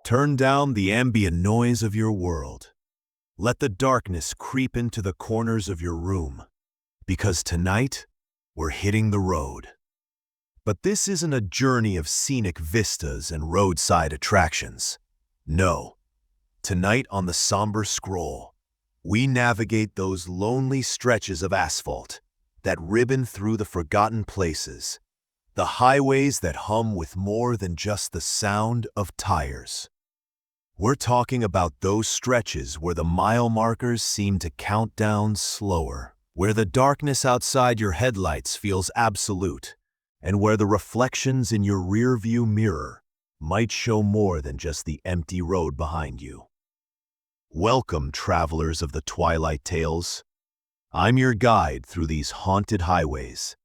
Turn down the ambient noise of your world. Let the darkness creep into the corners of your room, because tonight we're hitting the road. But this isn't a journey of scenic vistas and roadside attractions. No. Tonight on the Somber Scroll, we navigate those lonely stretches of asphalt that ribbon through the forgotten places, the highways that hum with more than just the sound of tires. We're talking about those stretches where the mile markers seem to count down slower, where the darkness outside your headlights feels absolute, and where the reflections in your rearview mirror might show more than just the empty road behind you. Welcome, travelers of the Twilight Tales. I'm your guide through these haunted highways,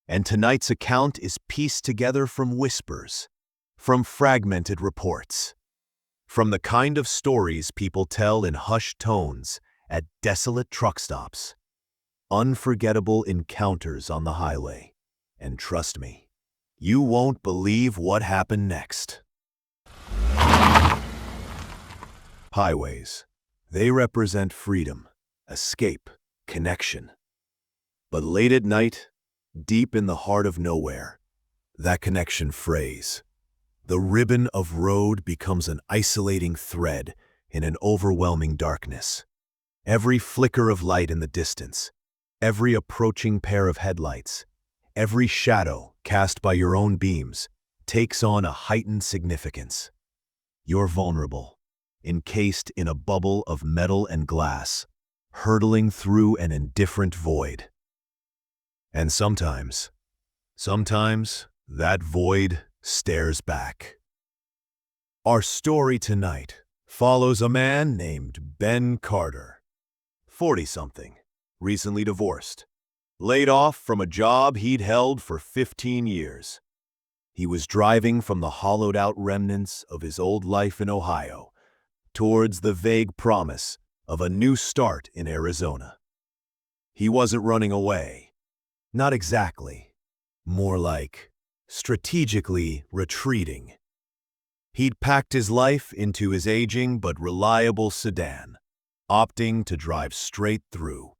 and tonight's account is pieced together from whispers, from fragmented reports, from the kind of stories people tell in hushed tones at desolate truck stops. Unforgettable encounters on the highway. And trust me, you won't believe what happened next. Highways. They represent freedom, escape, connection. But late at night, deep in the heart of nowhere, that connection frays. The ribbon of road becomes an isolating thread in an overwhelming darkness. Every flicker of light in the distance, every approaching pair of headlights, every shadow cast by your own beams takes on a heightened significance. You're vulnerable, encased in a bubble of metal and glass, hurtling through an indifferent void. And sometimes that void stares back. Our story tonight follows a man named Ben Carter, 40-something, recently divorced, laid off from a job he'd held for 15 years. He was driving from the hollowed-out remnants of his old life in Ohio towards the vague promise of a new start in Arizona. He wasn't running away. Not exactly. More like strategically retreating. He'd packed his life into his aging but reliable sedan, opting to drive straight through,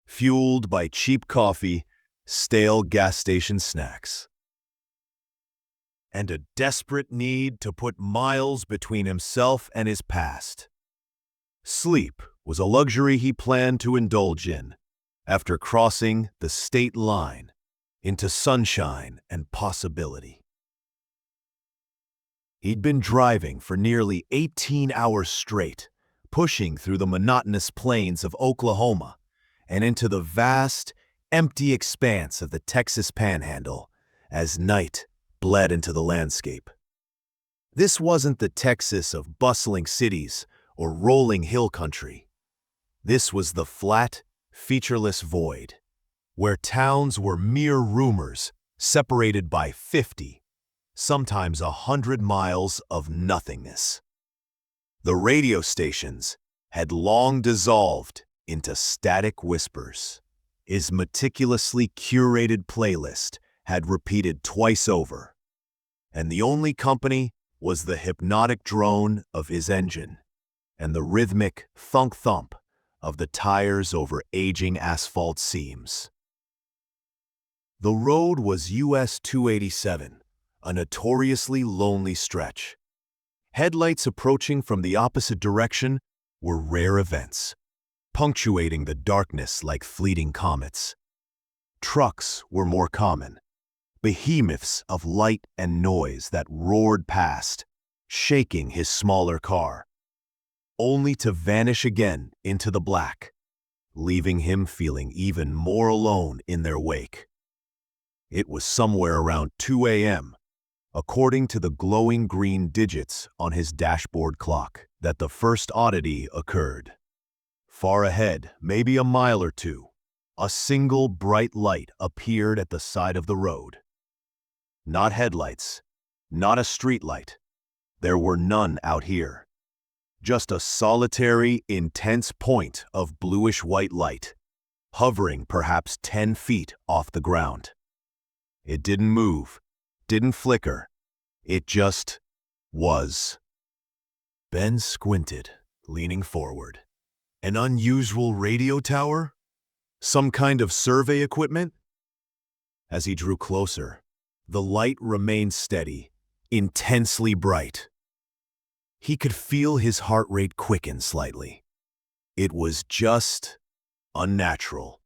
fueled by cheap coffee, stale gas station snacks, and a desperate need to put miles between himself and his past. Sleep was a luxury he planned to indulge in after crossing the state line into sunshine and possibility. He'd been driving for nearly 18 hours straight, pushing through the monotonous plains of Oklahoma and into the vast, empty expanse of the Texas Panhandle as night bled into the landscape. This wasn't the Texas of bustling cities or rolling hill country. This was the flat, featureless void, where towns were mere rumors separated by 50, sometimes 100 miles of nothingness. The radio stations had long dissolved into static whispers. His meticulously curated playlist had repeated twice over, and the only company was the hypnotic drone of his engine and the rhythmic thunk-thump of the tires over aging asphalt seams. The road was US 287, a notoriously lonely stretch. Headlights approaching from the opposite direction were rare events, punctuating the darkness like fleeting comets. Trucks were more common, behemoths of light and noise that roared past, shaking his smaller car, only to vanish again into the black, leaving him feeling even more alone in their wake. It was somewhere around 2 a.m., according to the glowing green digits on his dashboard clock, that the first oddity occurred. Far ahead, maybe a mile or two, a single bright light appeared at the side of the road. Not headlights, not a street light. There were none out here. Just a solitary, intense point of bluish-white light, hovering perhaps 10 feet off the ground. It didn't move, didn't flicker. It just was. Ben squinted, leaning forward. An unusual radio tower? Some kind of survey equipment? As he drew closer, the light remained steady, intensely bright. He could feel his heart rate quicken slightly. It was just unnatural.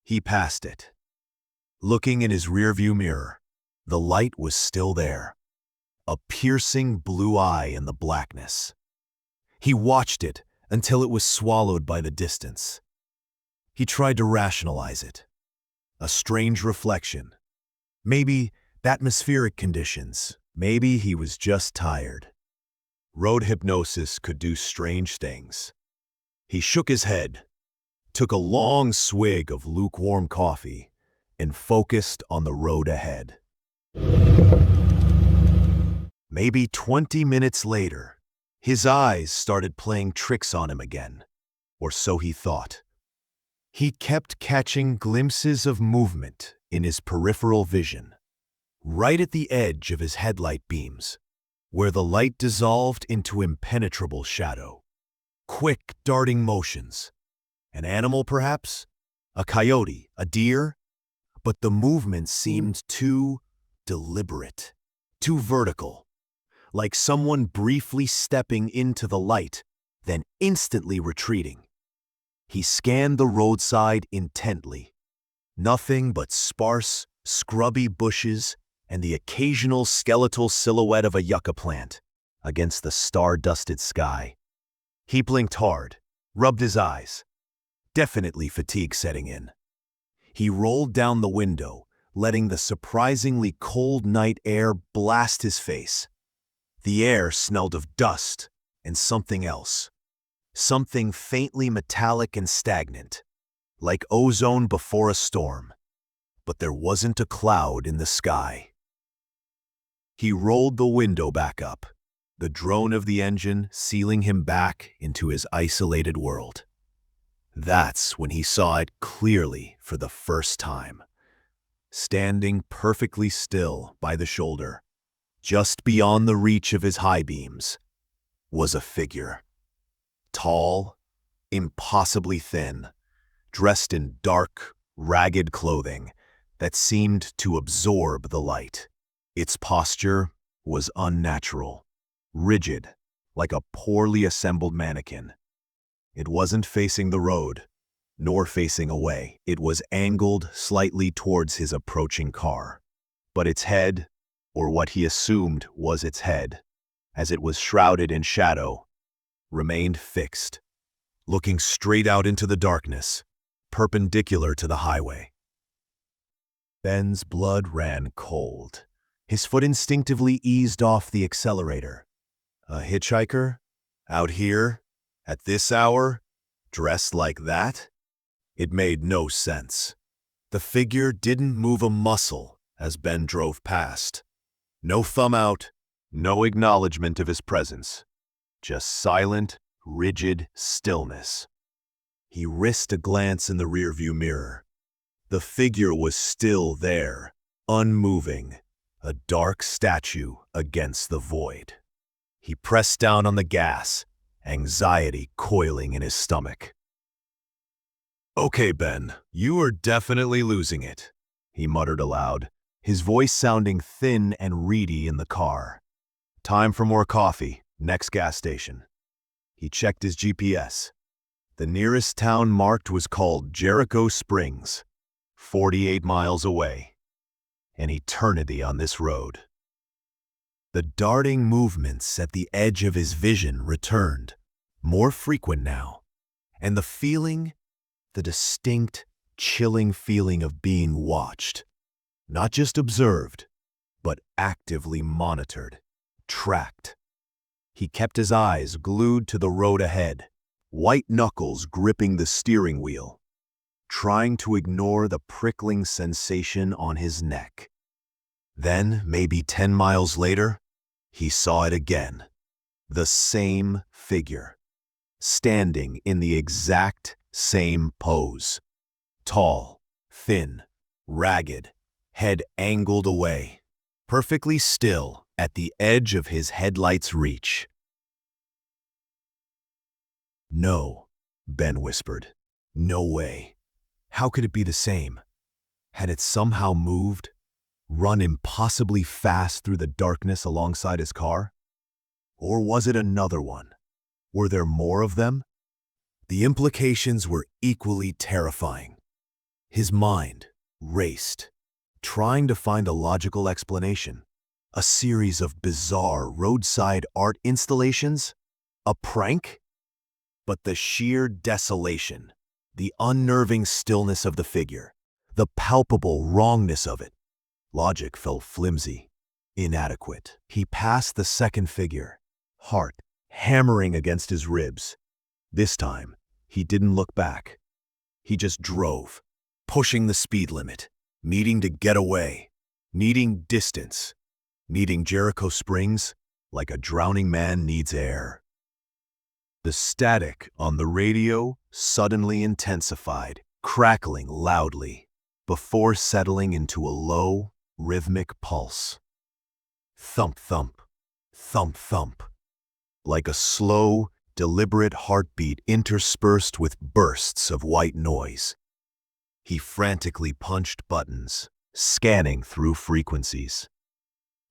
He passed it. Looking in his rearview mirror, the light was still there, a piercing blue eye in the blackness. He watched it until it was swallowed by the distance. He tried to rationalize it. A strange reflection. Maybe atmospheric conditions. Maybe he was just tired. Road hypnosis could do strange things. He shook his head, took a long swig of lukewarm coffee, and focused on the road ahead. Maybe 20 minutes later, his eyes started playing tricks on him again, or so he thought. He kept catching glimpses of movement in his peripheral vision, right at the edge of his headlight beams, where the light dissolved into impenetrable shadow. Quick, darting motions. An animal, perhaps? A coyote? A deer? But the movement seemed too deliberate, too vertical, like someone briefly stepping into the light, then instantly retreating. He scanned the roadside intently. Nothing but sparse, scrubby bushes and the occasional skeletal silhouette of a yucca plant against the star-dusted sky. He blinked hard, rubbed his eyes. Definitely fatigue setting in. He rolled down the window, letting the surprisingly cold night air blast his face. The air smelled of dust and something else. Something faintly metallic and stagnant, like ozone before a storm. But there wasn't a cloud in the sky. He rolled the window back up, the drone of the engine sealing him back into his isolated world. That's when he saw it clearly for the first time. Standing perfectly still by the shoulder, just beyond the reach of his high beams, was a figure. Tall, impossibly thin, dressed in dark, ragged clothing that seemed to absorb the light. Its posture was unnatural, rigid, like a poorly assembled mannequin. It wasn't facing the road, nor facing away. It was angled slightly towards his approaching car. But its head, or what he assumed was its head, as it was shrouded in shadow, remained fixed, looking straight out into the darkness, perpendicular to the highway. Ben's blood ran cold. His foot instinctively eased off the accelerator. A hitchhiker? Out here? At this hour? Dressed like that? It made no sense. The figure didn't move a muscle as Ben drove past. No thumb out, no acknowledgement of his presence. Just silent, rigid stillness. He risked a glance in the rearview mirror. The figure was still there, unmoving, a dark statue against the void. He pressed down on the gas, anxiety coiling in his stomach. "Okay, Ben, you are definitely losing it," he muttered aloud, his voice sounding thin and reedy in the car. "Time for more coffee, next gas station." He checked his GPS. The nearest town marked was called Jericho Springs, 48 miles away. An eternity on this road. The darting movements at the edge of his vision returned, more frequent now, and the distinct, chilling feeling of being watched, not just observed, but actively monitored, tracked. He kept his eyes glued to the road ahead, white knuckles gripping the steering wheel, trying to ignore the prickling sensation on his neck. Then, maybe 10 miles later, he saw it again. The same figure, standing in the exact same pose. Tall, thin, ragged, head angled away, perfectly still at the edge of his headlight's reach. No, Ben whispered. No way. How could it be the same? Had it somehow moved? Run impossibly fast through the darkness alongside his car? Or was it another one? Were there more of them? The implications were equally terrifying. His mind raced, trying to find a logical explanation. A series of bizarre roadside art installations? A prank? But the sheer desolation, the unnerving stillness of the figure, the palpable wrongness of it. Logic felt flimsy, inadequate. He passed the second figure, heart hammering against his ribs. This time, he didn't look back. He just drove, pushing the speed limit, needing to get away, needing distance, needing Jericho Springs like a drowning man needs air. The static on the radio suddenly intensified, crackling loudly, before settling into a low, rhythmic pulse. Thump, thump, thump, thump, like a slow, deliberate heartbeat interspersed with bursts of white noise. He frantically punched buttons, scanning through frequencies.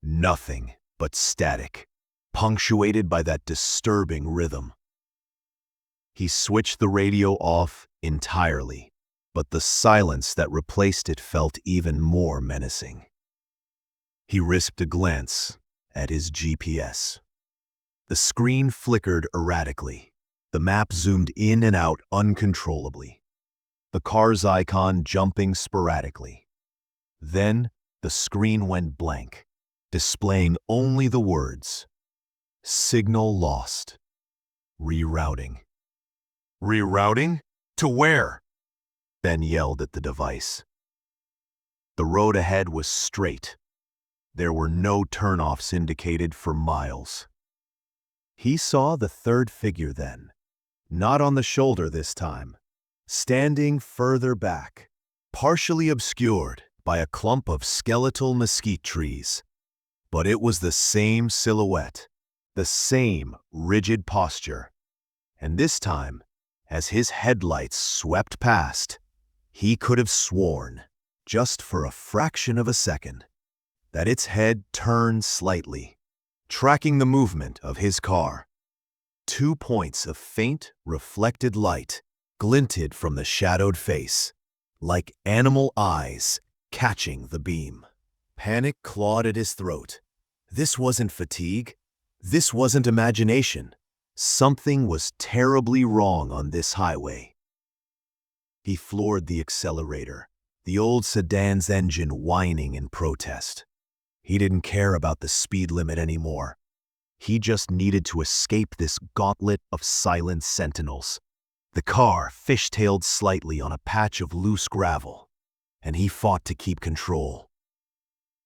Nothing but static, punctuated by that disturbing rhythm. He switched the radio off entirely, but the silence that replaced it felt even more menacing. He risked a glance at his GPS. The screen flickered erratically. The map zoomed in and out uncontrollably, the car's icon jumping sporadically. Then the screen went blank, displaying only the words, "Signal lost. Rerouting." Rerouting? To where? Ben yelled at the device. The road ahead was straight. There were no turnoffs indicated for miles. He saw the third figure then, not on the shoulder this time, standing further back, partially obscured by a clump of skeletal mesquite trees. But it was the same silhouette, the same rigid posture. And this time, as his headlights swept past, he could have sworn, just for a fraction of a second, that its head turned slightly, tracking the movement of his car. 2 points of faint, reflected light glinted from the shadowed face, like animal eyes catching the beam. Panic clawed at his throat. This wasn't fatigue. This wasn't imagination. Something was terribly wrong on this highway. He floored the accelerator, the old sedan's engine whining in protest. He didn't care about the speed limit anymore. He just needed to escape this gauntlet of silent sentinels. The car fishtailed slightly on a patch of loose gravel, and he fought to keep control.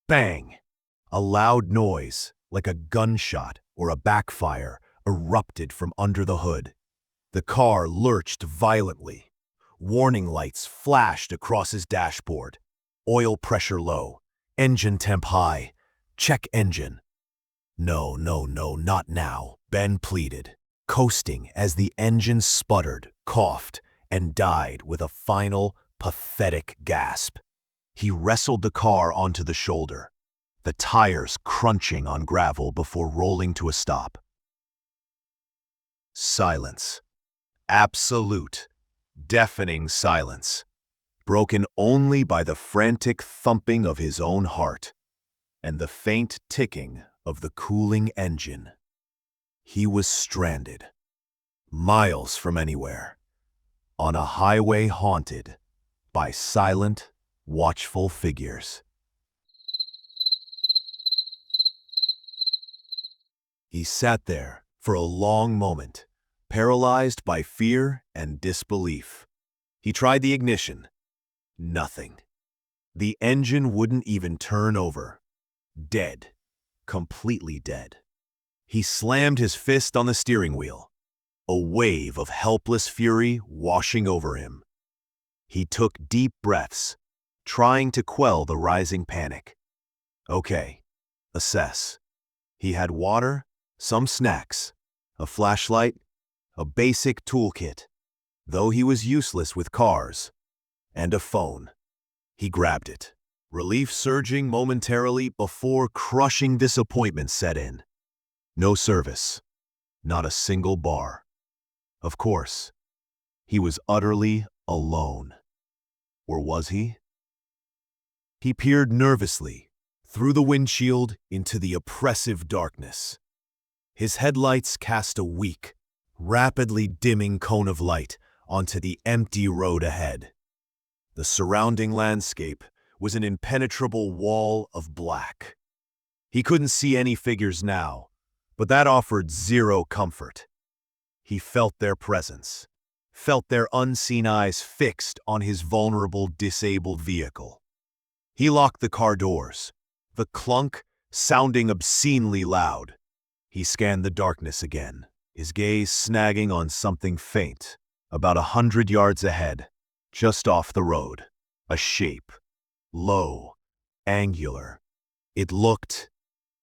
Bang! A loud noise, like a gunshot or a backfire, erupted from under the hood. The car lurched violently. Warning lights flashed across his dashboard. Oil pressure low, engine temp high, check engine. No, no, no, not now, Ben pleaded, coasting as the engine sputtered, coughed, and died with a final, pathetic gasp. He wrestled the car onto the shoulder, the tires crunching on gravel before rolling to a stop. Silence. Absolute, deafening silence, broken only by the frantic thumping of his own heart and the faint ticking of the cooling engine. He was stranded, miles from anywhere, on a highway haunted by silent, watchful figures. He sat there for a long moment, paralyzed by fear and disbelief. He tried the ignition. Nothing. The engine wouldn't even turn over. Dead. Completely dead. He slammed his fist on the steering wheel, a wave of helpless fury washing over him. He took deep breaths, trying to quell the rising panic. Okay, assess. He had water, some snacks, a flashlight, a basic toolkit, though he was useless with cars, and a phone. He grabbed it, relief surging momentarily before crushing disappointment set in. No service, not a single bar. Of course, he was utterly alone. Or was he? He peered nervously through the windshield into the oppressive darkness. His headlights cast a weak, rapidly dimming cone of light onto the empty road ahead. The surrounding landscape was an impenetrable wall of black. He couldn't see any figures now, but that offered zero comfort. He felt their presence, felt their unseen eyes fixed on his vulnerable, disabled vehicle. He locked the car doors, the clunk sounding obscenely loud. He scanned the darkness again, his gaze snagging on something faint, about 100 yards ahead, just off the road. A shape, low, angular. It looked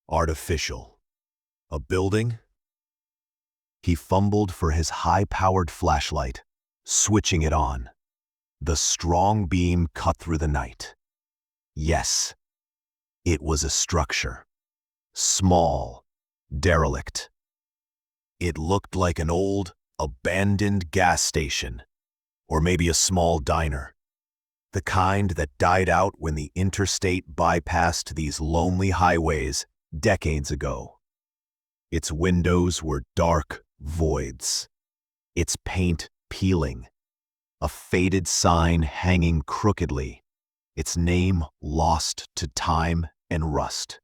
artificial. A building? He fumbled for his high-powered flashlight, switching it on. The strong beam cut through the night. Yes, it was a structure. Small, derelict. It looked like an old, abandoned gas station, or maybe a small diner. The kind that died out when the interstate bypassed these lonely highways decades ago. Its windows were dark voids, its paint peeling, a faded sign hanging crookedly, its name lost to time and rust.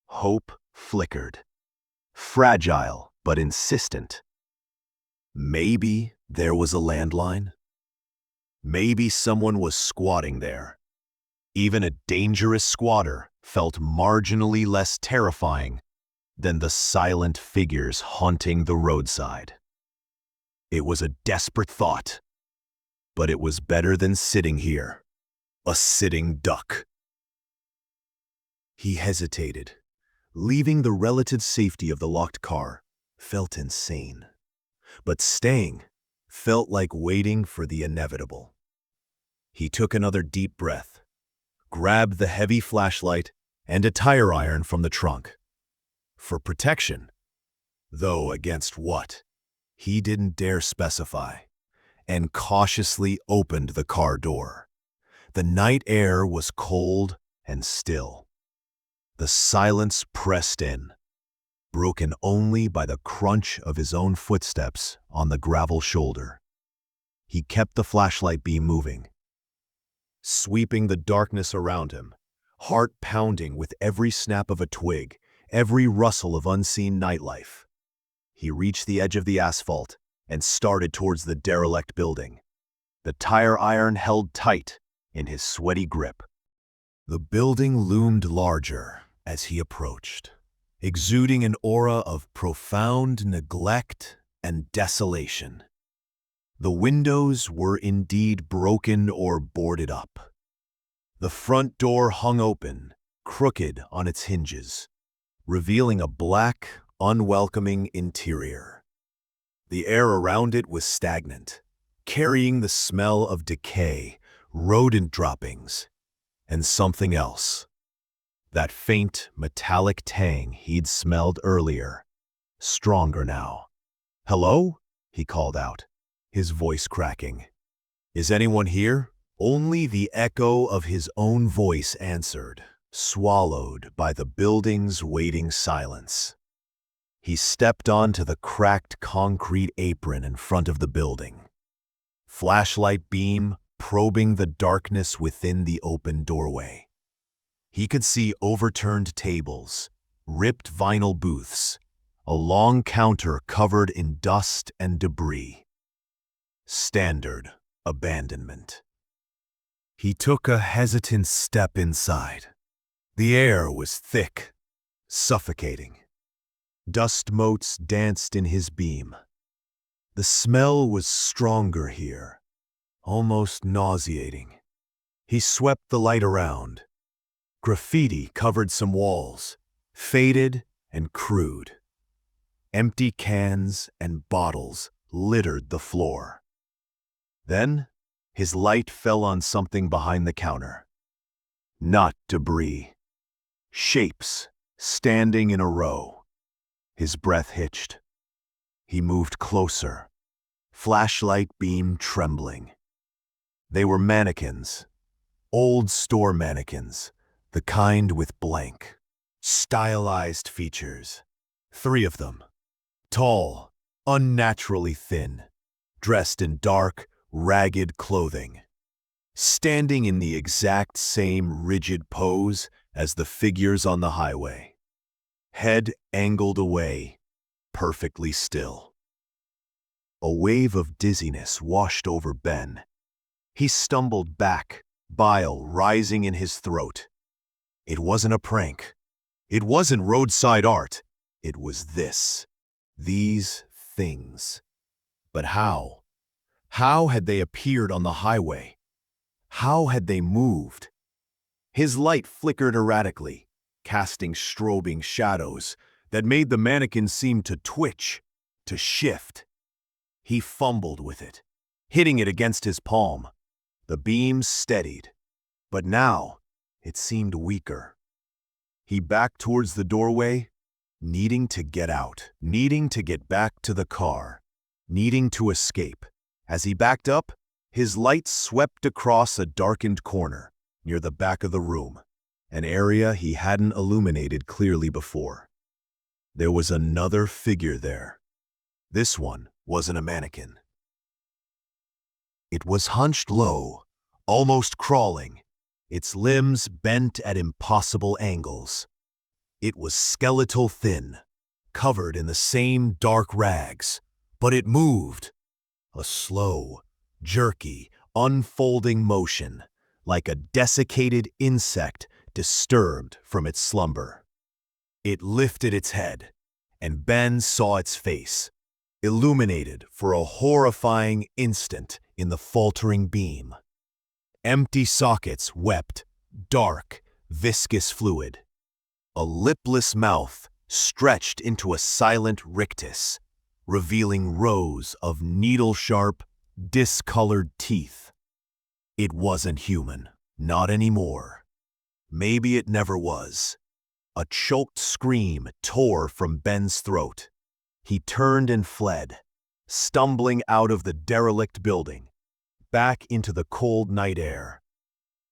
Hope flickered, fragile but insistent. Maybe there was a landline? Maybe someone was squatting there. Even a dangerous squatter felt marginally less terrifying than the silent figures haunting the roadside. It was a desperate thought, but it was better than sitting here, a sitting duck. He hesitated. Leaving the relative safety of the locked car felt insane, but staying felt like waiting for the inevitable. He took another deep breath, grabbed the heavy flashlight and a tire iron from the trunk. For protection, though against what? He didn't dare specify, and cautiously opened the car door. The night air was cold and still. The silence pressed in, broken only by the crunch of his own footsteps on the gravel shoulder. He kept the flashlight beam moving, sweeping the darkness around him, heart pounding with every snap of a twig, every rustle of unseen nightlife. He reached the edge of the asphalt and started towards the derelict building. The tire iron held tight in his sweaty grip. The building loomed larger as he approached, exuding an aura of profound neglect and desolation. The windows were indeed broken or boarded up. The front door hung open, crooked on its hinges, revealing a black, unwelcoming interior. The air around it was stagnant, carrying the smell of decay, rodent droppings, and something else. That faint, metallic tang he'd smelled earlier, stronger now. "Hello?" he called out, his voice cracking. "Is anyone here?" Only the echo of his own voice answered, swallowed by the building's waiting silence. He stepped onto the cracked concrete apron in front of the building, flashlight beam probing the darkness within the open doorway. He could see overturned tables, ripped vinyl booths, a long counter covered in dust and debris. Standard abandonment. He took a hesitant step inside. The air was thick, suffocating. Dust motes danced in his beam. The smell was stronger here, almost nauseating. He swept the light around. Graffiti covered some walls, faded and crude. Empty cans and bottles littered the floor. Then, his light fell on something behind the counter. Not debris. Shapes, standing in a row. His breath hitched. He moved closer, flashlight beam trembling. They were mannequins. Old store mannequins, the kind with blank, stylized features. 3 of them. Tall, unnaturally thin, dressed in dark, ragged clothing. Standing in the exact same rigid pose as the figures on the highway. Head angled away, perfectly still. A wave of dizziness washed over Ben. He stumbled back, bile rising in his throat. It wasn't a prank. It wasn't roadside art. It was this. These things. But how? How had they appeared on the highway? How had they moved? His light flickered erratically, casting strobing shadows that made the mannequin seem to twitch, to shift. He fumbled with it, hitting it against his palm. The beam steadied, but now it seemed weaker. He backed towards the doorway, needing to get out, needing to get back to the car, needing to escape. As he backed up, his light swept across a darkened corner near the back of the room, an area he hadn't illuminated clearly before. There was another figure there. This one wasn't a mannequin. It was hunched low, almost crawling, its limbs bent at impossible angles. It was skeletal thin, covered in the same dark rags, but it moved. A slow, jerky, unfolding motion, like a desiccated insect disturbed from its slumber. It lifted its head, and Ben saw its face, illuminated for a horrifying instant in the faltering beam. Empty sockets wept, dark, viscous fluid. A lipless mouth stretched into a silent rictus, revealing rows of needle-sharp, discolored teeth. It wasn't human, not anymore. Maybe it never was. A choked scream tore from Ben's throat. He turned and fled, stumbling out of the derelict building, back into the cold night air.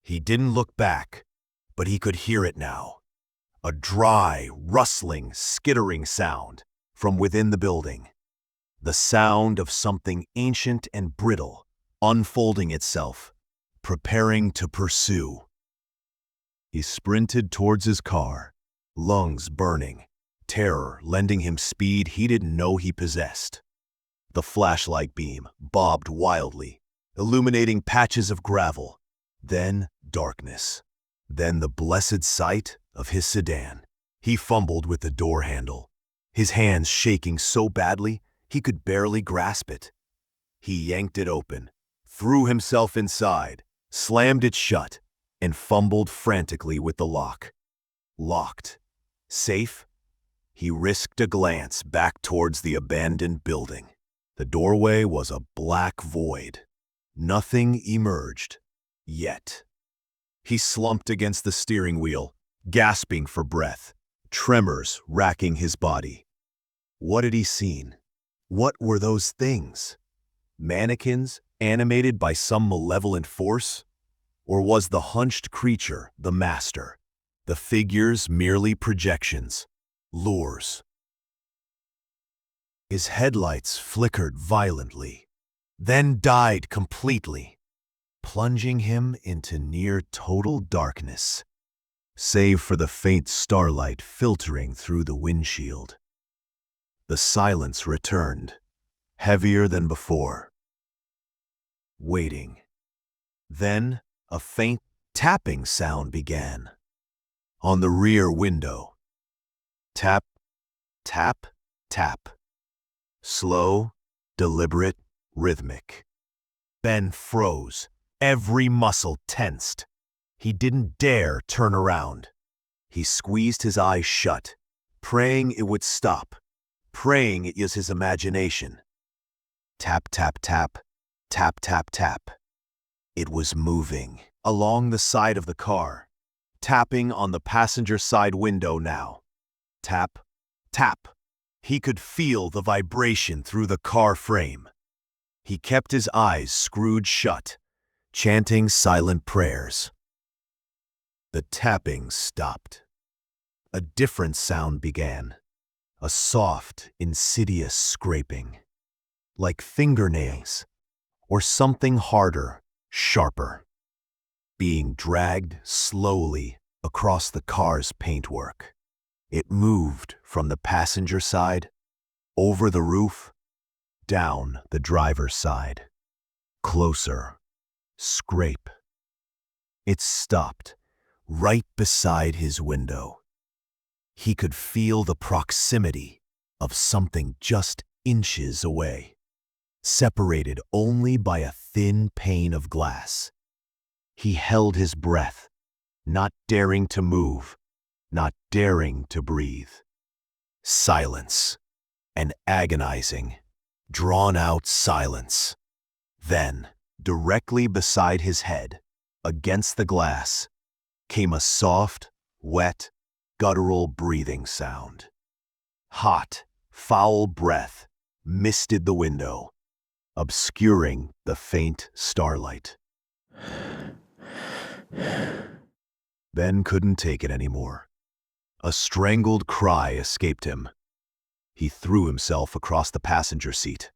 He didn't look back, but he could hear it now. A dry, rustling, skittering sound from within the building. The sound of something ancient and brittle, unfolding itself, preparing to pursue. He sprinted towards his car, lungs burning, terror lending him speed he didn't know he possessed. The flashlight beam bobbed wildly, illuminating patches of gravel, then darkness, then the blessed sight of his sedan. He fumbled with the door handle, his hands shaking so badly he could barely grasp it. He yanked it open, threw himself inside, slammed it shut, and fumbled frantically with the lock. Locked. Safe? He risked a glance back towards the abandoned building. The doorway was a black void. Nothing emerged. Yet. He slumped against the steering wheel, gasping for breath, tremors racking his body. What had he seen? What were those things? Mannequins animated by some malevolent force? Or was the hunched creature the master? The figures merely projections, lures. His headlights flickered violently, then died completely, plunging him into near total darkness, save for the faint starlight filtering through the windshield. The silence returned, heavier than before. Waiting. Then a faint tapping sound began. On the rear window. Tap, tap, tap. Slow, deliberate, rhythmic. Ben froze, every muscle tensed. He didn't dare turn around. He squeezed his eyes shut, praying it would stop, praying it was his imagination. Tap, tap, tap, tap, tap, tap. It was moving along the side of the car, tapping on the passenger side window now. Tap, tap. He could feel the vibration through the car frame. He kept his eyes screwed shut, chanting silent prayers. The tapping stopped. A different sound began, a soft, insidious scraping, like fingernails or something harder, sharper, being dragged slowly across the car's paintwork. It moved from the passenger side, over the roof, down the driver's side. Closer. Scrape. It stopped right beside his window. He could feel the proximity of something just inches away, separated only by a thin pane of glass. He held his breath, not daring to move, not daring to breathe. Silence, an agonizing, drawn-out silence. Then, directly beside his head, against the glass, came a soft, wet, guttural breathing sound. Hot, foul breath misted the window, obscuring the faint starlight. Ben couldn't take it anymore. A strangled cry escaped him. He threw himself across the passenger seat,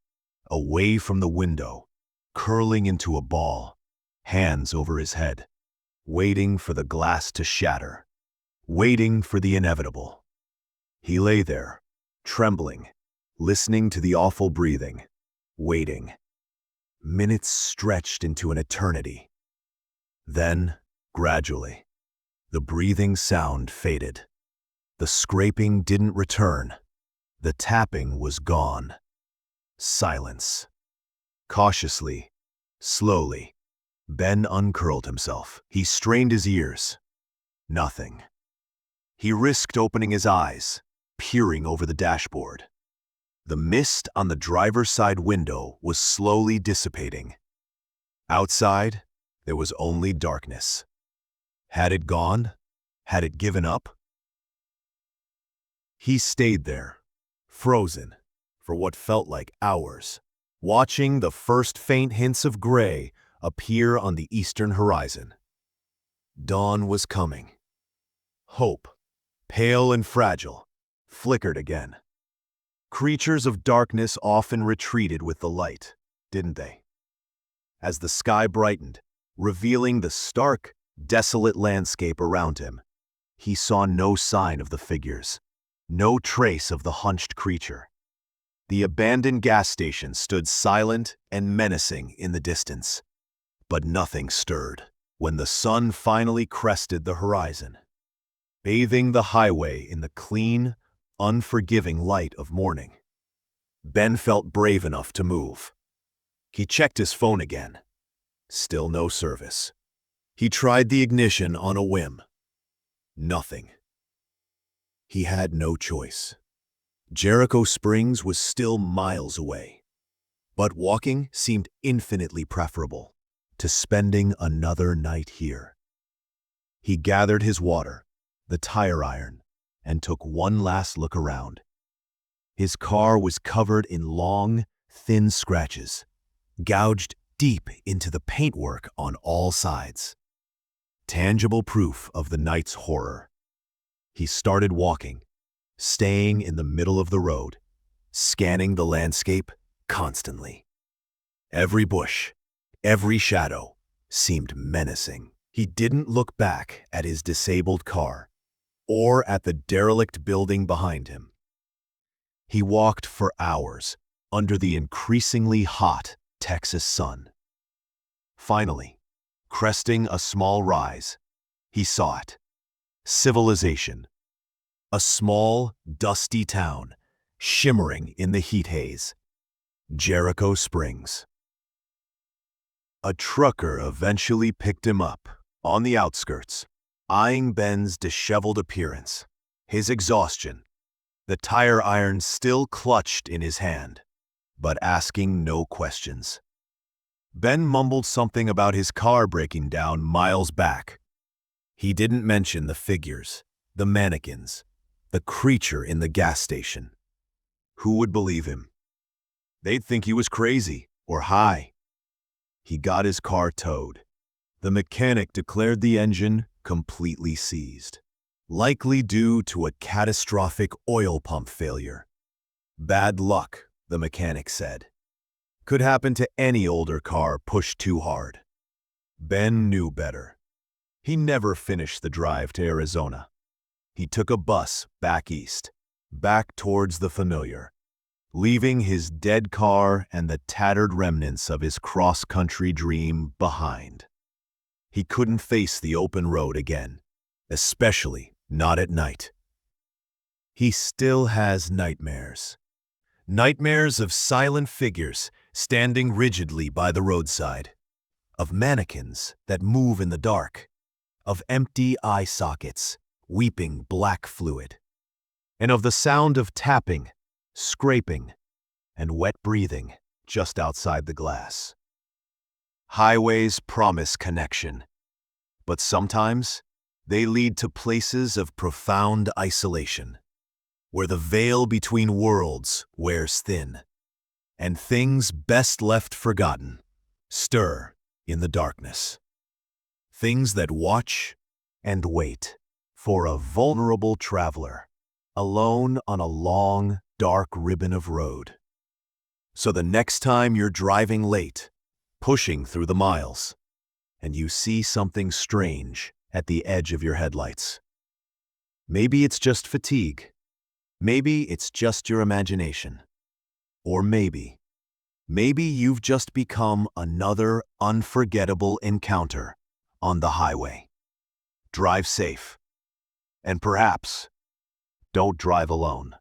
away from the window, curling into a ball, hands over his head, waiting for the glass to shatter, waiting for the inevitable. He lay there, trembling, listening to the awful breathing, waiting. Minutes stretched into an eternity. Then, gradually, the breathing sound faded. The scraping didn't return. The tapping was gone. Silence. Cautiously, slowly, Ben uncurled himself. He strained his ears. Nothing. He risked opening his eyes, peering over the dashboard. The mist on the driver's side window was slowly dissipating. Outside, there was only darkness. Had it gone? Had it given up? He stayed there, frozen, for what felt like hours, watching the first faint hints of gray appear on the eastern horizon. Dawn was coming. Hope, pale and fragile, flickered again. Creatures of darkness often retreated with the light, didn't they? As the sky brightened, revealing the stark, desolate landscape around him, he saw no sign of the figures, no trace of the hunched creature. The abandoned gas station stood silent and menacing in the distance, but nothing stirred when the sun finally crested the horizon, bathing the highway in the clean, unforgiving light of morning. Ben felt brave enough to move. He checked his phone again. Still no service. He tried the ignition on a whim. Nothing. He had no choice. Jericho Springs was still miles away, but walking seemed infinitely preferable to spending another night here. He gathered his water, the tire iron, and took one last look around. His car was covered in long, thin scratches, gouged deep into the paintwork on all sides. Tangible proof of the night's horror. He started walking, staying in the middle of the road, scanning the landscape constantly. Every bush, every shadow seemed menacing. He didn't look back at his disabled car or at the derelict building behind him. He walked for hours under the increasingly hot Texas sun. Finally, cresting a small rise, he saw it. Civilization. A small, dusty town, shimmering in the heat haze. Jericho Springs. A trucker eventually picked him up, on the outskirts, eyeing Ben's disheveled appearance, his exhaustion, the tire iron still clutched in his hand, but asking no questions. Ben mumbled something about his car breaking down miles back. He didn't mention the figures, the mannequins, the creature in the gas station. Who would believe him? They'd think he was crazy or high. He got his car towed. The mechanic declared the engine completely seized, likely due to a catastrophic oil pump failure. Bad luck, the mechanic said. Could happen to any older car pushed too hard. Ben knew better. He never finished the drive to Arizona. He took a bus back east, back towards the familiar, leaving his dead car and the tattered remnants of his cross-country dream behind. He couldn't face the open road again, especially not at night. He still has nightmares. Nightmares of silent figures standing rigidly by the roadside, of mannequins that move in the dark, of empty eye sockets weeping black fluid, and of the sound of tapping, scraping, and wet breathing just outside the glass. Highways promise connection, but sometimes they lead to places of profound isolation, where the veil between worlds wears thin, and things best left forgotten stir in the darkness. Things that watch and wait for a vulnerable traveler, alone on a long, dark ribbon of road. So the next time you're driving late, pushing through the miles, and you see something strange at the edge of your headlights, maybe it's just fatigue, maybe it's just your imagination, or maybe you've just become another unforgettable encounter on the highway. Drive safe, and perhaps don't drive alone.